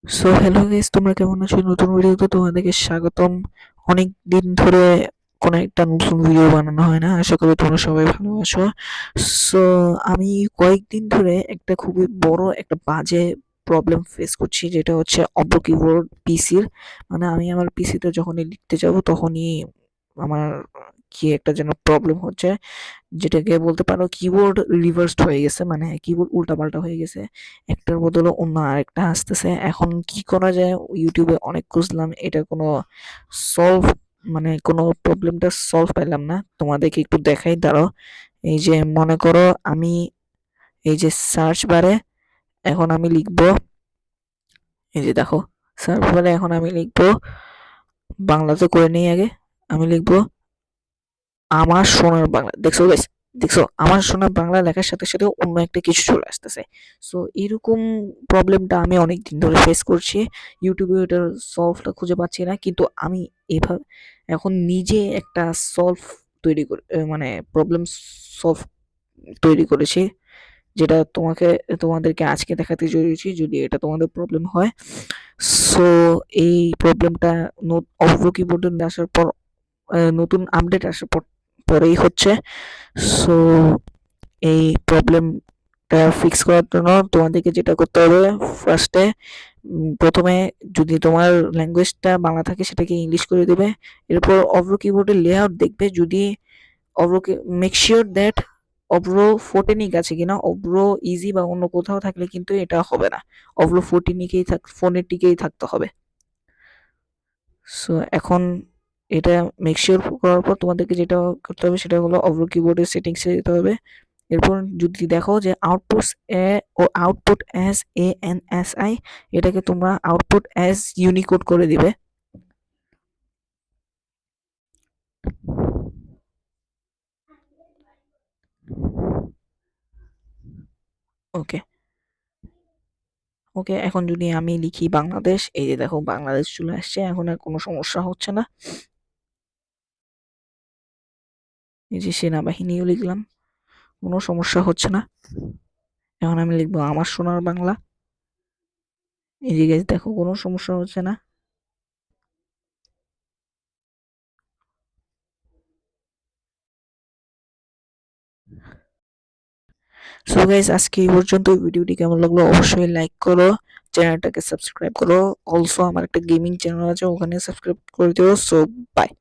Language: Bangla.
সো হ্যালো গাইস, তোমরা কেমন আছো? নতুন ভিডিওতে তোমাদেরকে স্বাগতম। অনেক দিন ধরে কোনো একটা নতুন ভিডিও বানানো হয় না। আশা করি তোমরা সবাই ভালো আছো। সো আমি কয়েকদিন ধরে একটা খুবই বড় একটা বাজে প্রবলেম ফেস করছি, যেটা হচ্ছে অপ্রো কিবোর্ড পিসির। মানে আমি আমার পিসিতে যখনই লিখতে যাব তখনই আমার কি একটা যেন প্রবলেম হচ্ছে, যেটাকে বলতে পারো কিবোর্ড রিভার্সড হয়ে গেছে, মানে কিবোর্ড উল্টাপাল্টা হয়ে গেছে। একটার বদলে অন্য আরেকটা আসতেছে। এখন কি করা যায়? ইউটিউবে অনেক খুঁজলাম, এটা কোনো সলভ মানে কোনো প্রবলেমটা সলভ পাইলাম না। তোমাদেরকে একটু দেখাই, দাঁড়াও। এই যে মনে করো আমি এই যে সার্চ বারে এখন আমি লিখবো, এই যে দেখো সার্চ বারে এখন আমি লিখবো, বাংলাতে করে নেই আগে। আমি লিখবো আমার সোনার বাংলা। দেখছো গাইস? দেখছো আমার সোনার বাংলা লেখার সাথে সাথে অন্য একটা কিছু চলে আসতেছে। সো এরকম প্রবলেমটা আমি অনেক দিন ধরে ফেস করছি। ইউটিউবে এটার সলভটা খুঁজে পাচ্ছি না, কিন্তু আমি এভাবে এখন নিজে একটা সলভ তৈরি করে মানে প্রবলেম সলভ তৈরি করেছি, যেটা তোমাদেরকে আজকে দেখাতে চলেছি যদি এটা তোমাদের প্রবলেম হয়। সো এই প্রবলেমটা অপ্রো কিবোর্ডে আসার পর, নতুন আপডেট আসার পরেই হচ্ছে। সো এই প্রবলেমটা ফিক্স করার জন্য তোমাদেরকে যেটা করতে হবে, ফার্স্টে প্রথমে যদি তোমার ল্যাঙ্গুয়েজটা বাংলা থাকে সেটাকে ইংলিশ করে দেবে। এরপর অব্রো কিবোর্ডের লেআউট দেখবে, যদি অব্রোকে মেক শিওর দ্যাট অব্রো ফোর্টিনিক আছে কিনা। অব্রো ইজি বা অন্য কোথাও থাকলে কিন্তু এটা হবে না, অব্রো ফোনেটিকেই থাকতে হবে। সো এখন এটা মেক শিওর করার পর তোমাদেরকে যেটা করতে হবে সেটা হলো অব্রো কিবোর্ডের সেটিংসে যেতে হবে। এরপর যদি দেখো যে আউটপুট অ্যাজ ANSI, এটাকে তোমরা আউটপুট অ্যাজ ইউনিকোড করে দিবে। ওকে, ওকে। এখন যদি আমি লিখি বাংলাদেশ, এই যে দেখো বাংলাদেশ চলে আসছে, এখন আর কোনো সমস্যা হচ্ছে না। এই যে সেনাবাহিনীও লিখলাম, কোনো সমস্যা হচ্ছে না। এখন আমি লিখবো আমার সোনার বাংলা, এই যে guys দেখো কোনো সমস্যা হচ্ছে না। সো গাইস, আজকে এই পর্যন্ত। ভিডিওটি কেমন লাগলো অবশ্যই লাইক করো, চ্যানেলটাকে সাবস্ক্রাইব করো। অলসো আমার একটা গেমিং চ্যানেল আছে, ওখানে সাবস্ক্রাইব করে দিও। So by.